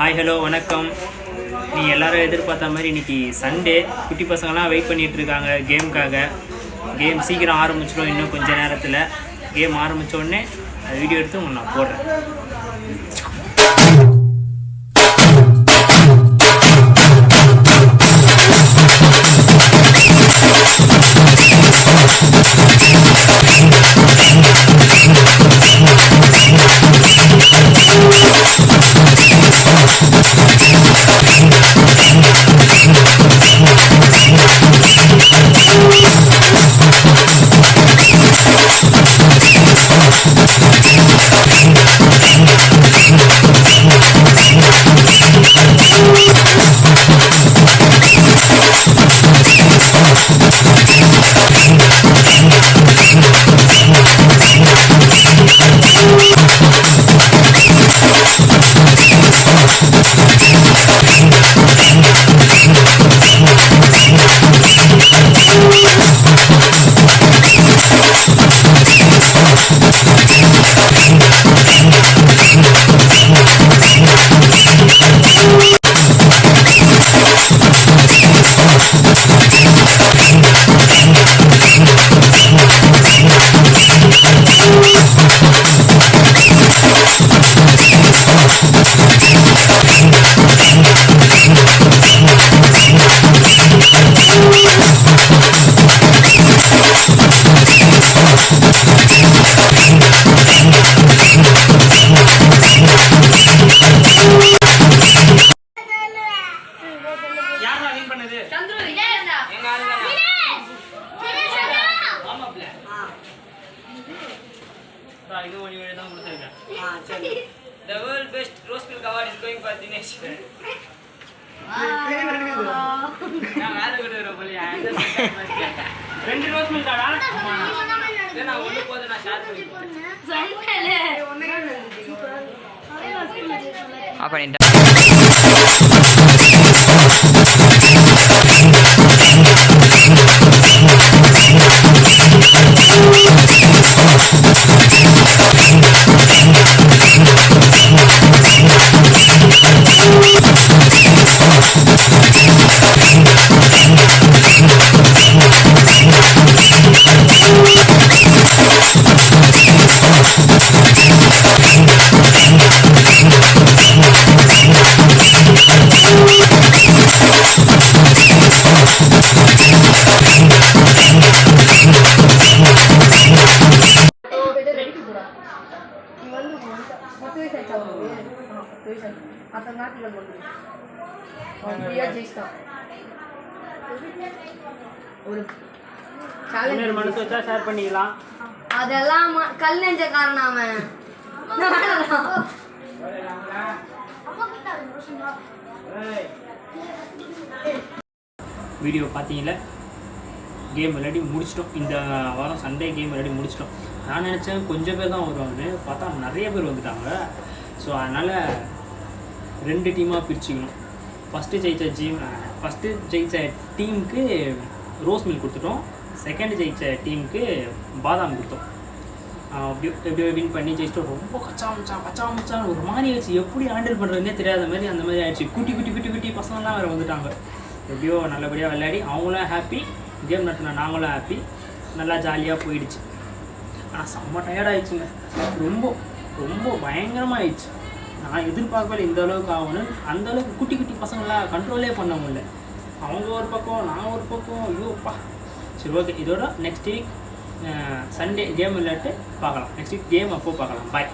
Hi hello வணக்கம். நீங்கள் எல்லோரும் எதிர்பார்த்த மாதிரி இன்றைக்கி சண்டே. குட்டி பசங்களாம் வெயிட் பண்ணிகிட்டு இருக்காங்க கேமுக்காக. கேம் சீக்கிரம் ஆரம்பிச்சிடும். இன்னும் கொஞ்சம் நேரத்தில் கேம் ஆரம்பித்த உடனே வீடியோ எடுத்து உங்களுக்கு நான் போடுறேன். The world best rose milk award is going for Dinesh. நான் வேற கூட போலியா ரெண்டு ரோஸ் மில்க் ஆடா நான் ஒண்ணு போத நான் ஷேர் பண்ணி மனசு வச்சா ஷேர் பண்ணிக்கலாம். அதெல்லாம் கல் நெஞ்ச காரணம் அவன். வீடியோ பார்த்தீங்களா? கேம் விளையாடி முடிச்சிட்டோம். இந்த வாரம் சண்டே கேம் விளையாடி முடிச்சிட்டோம். நான் நினச்சேன் கொஞ்சம் பேர் தான் வருவாங்க, பார்த்தா நிறைய பேர் வந்துட்டாங்க. ஸோ அதனால் 2 டீமாக பிரிச்சுக்கணும். ஃபஸ்ட்டு ஜெயித்த டீமுக்கு ரோஸ் மில்க் கொடுத்துட்டோம். செகண்ட் ஜெயித்த டீமுக்கு பாதாம் கொடுத்தோம். எப்படியோ வின் பண்ணி ஜெயிச்சிட்டோம். ரொம்ப கச்சாமச்சான் ஒரு மாதிரி ஆயிடுச்சு. எப்படி ஹேண்டில் பண்ணுறதுனே தெரியாத மாதிரி அந்த மாதிரி ஆயிடுச்சு. குட்டி பசங்கள்லாம் வேறு வந்துட்டாங்க. எப்படியோ நல்லபடியாக விளையாடி அவங்களும் ஹாப்பி, கேம் நடத்தின நாங்களும் ஹாப்பி. நல்லா ஜாலியாக போயிடுச்சு. ஆனால் செம்ம டயர்டாகிடுச்சுங்க. ரொம்ப பயங்கரமாக ஆயிடுச்சு. நான் எதிர்பார்க்கல இந்த அளவுக்கு ஆகணும்னு. அந்தளவுக்கு குட்டி பசங்களாம் கண்ட்ரோலே பண்ண முடியல. அவங்க ஒரு பக்கம், நான் ஒரு பக்கம். ஐயோப்பா. சரி, ஓகே. இதோட நெக்ஸ்ட் வீக் சண்டே கேம் விளையாட்டு பார்க்கலாம். நெக்ஸ்ட் வீக் கேம் அப்போ பார்க்கலாம். பாய்.